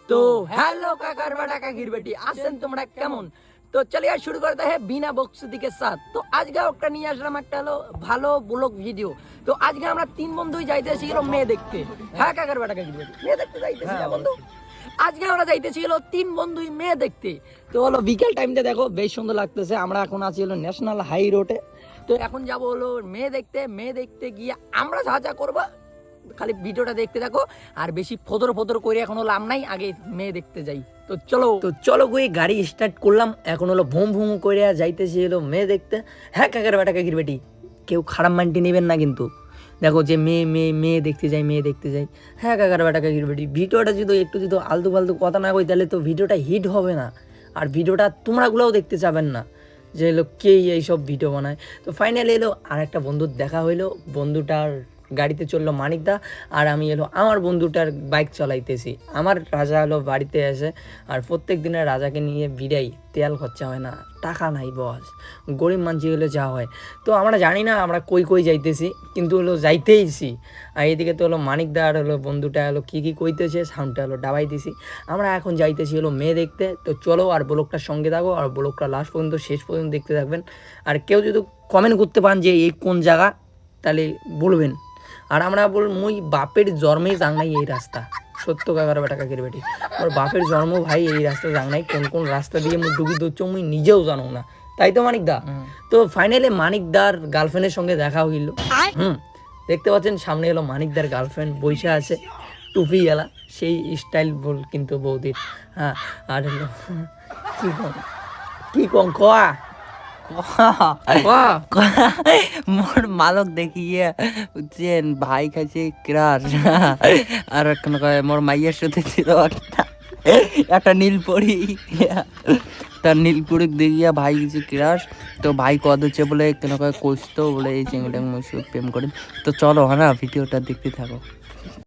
तो हेलो काकर बेटा काकिर बेटी आছেন তোমরা কেমন? তো চলিয়ে শুরু করতে हैं बिना बकसुदी के साथ। तो আজকে একটা নিয়ে আসলাম একটা হলো ভালো ব্লগ ভিডিও। তো আজকে আমরা তিন বন্ধুই যাইতেছি হলো মেয়ে দেখতে। হ্যাঁ কাকার বেটা কাকির বেটি মেয়ে দেখতে যাইতেছি না বন্ধু। আজকে আমরা যাইতেছি হলো তিন বন্ধুই মেয়ে দেখতে। তো হলো বিকেল টাইমটা দেখো বেশ সুন্দর লাগতেছে। আমরা এখন আছি হলো ন্যাশনাল হাই রোডে। তো এখন যাব হলো মেয়ে দেখতে গিয়ে আমরা যা যা করবো খালি ভিডিওটা দেখতে থাকো আর বেশি ফদর করে এখনো লাভ নাই, আগে মেয়ে দেখতে যাই। তো চলো গিয়ে গাড়ি স্টার্ট করলাম। এখন হলো ভুম ভুম করে যাইতেছি হলো মেয়ে দেখতে। হ্যাঁ কাকার বেটা কাকির বেটি কেউ খারাপ মাইন্ডে নেবেন না কিন্তু। দেখো যে মেয়ে দেখতে যাই। হ্যাঁ কাকার বেটা কাকির বেটি ভিডিওটা যদি আলতু ফালতু কথা না কই তাহলে তো ভিডিওটা হিট হবে না, আর ভিডিওটা তোমরাগুলোও দেখতে চাবেন না যে এলো কে এইসব ভিডিও বানায়। তো ফাইনালি এলো আর একটা বন্ধুর দেখা হইলো। বন্ধুটার গাড়িতে চললো মানিকদা, আর আমি এলো আমার বন্ধুটার বাইক চালাইতেছি। আমার রাজা হলো বাড়িতে এসে, আর প্রত্যেক দিনের রাজাকে নিয়ে বিদায় তেল খরচা হয় না, টাকা নাই বস, গরিব মানুষ হলে যা হয়। তো আমরা জানি না আমরা কই যাইতেছি, কিন্তু হলো যাইতেইছি। আর এদিকে তো হলো মানিকদা আর হলো বন্ধুটা হলো কী কইতেছে সাউন্ডটা হলো ডাবাই দিছি। আমরা এখন যাইতেছি হলো মেয়ে দেখতে। তো চলো আর ব্লগটার সঙ্গে থাকো, আর ব্লগটা লাস্ট পর্যন্ত শেষ পর্যন্ত দেখতে থাকবেন। আর কেউ যদি কমেন্ট করতে পান যে এই কোন জায়গা তাহলে বলবেন। আর আমরা মুই বাপের জন্মেই যাং নাই এই রাস্তা, সত্য কাকার বেটা কাকির বেটি ওর বাপের জন্ম ভাই এই রাস্তা যাং নাই। কোন রাস্তা দিয়ে মুই ডুবি দৌড়ছ মুই নিজেও জানো না, তাই তো মানিকদা? তো ফাইনালি মানিকদার গার্লফ্রেন্ডের সঙ্গে দেখা হইল। দেখতে পাচ্ছেন সামনে এলো মানিকদার গার্লফ্রেন্ড বইসা আছে, টুপি এলা সেই স্টাইল বল কিন্তু বৌদির। হ্যাঁ আর হলো কি কম কোয়া মোর মালক দেখিয়ে বুঝছেন ভাই খাইছে ক্রাশ। আর কেন কয় মোর মাইয়ের সাথে ছিল একটা নীলপরি, তার নীলপরি দেখিয়া ভাই গেছে ক্রাশ। তো ভাই কদ হচ্ছে বলে কেন কয় কইস তো বলে এই চেঙ্গুটাং প্রেম করে। তো চলো হ্যাঁ ভিডিওটা দেখতে থাকো।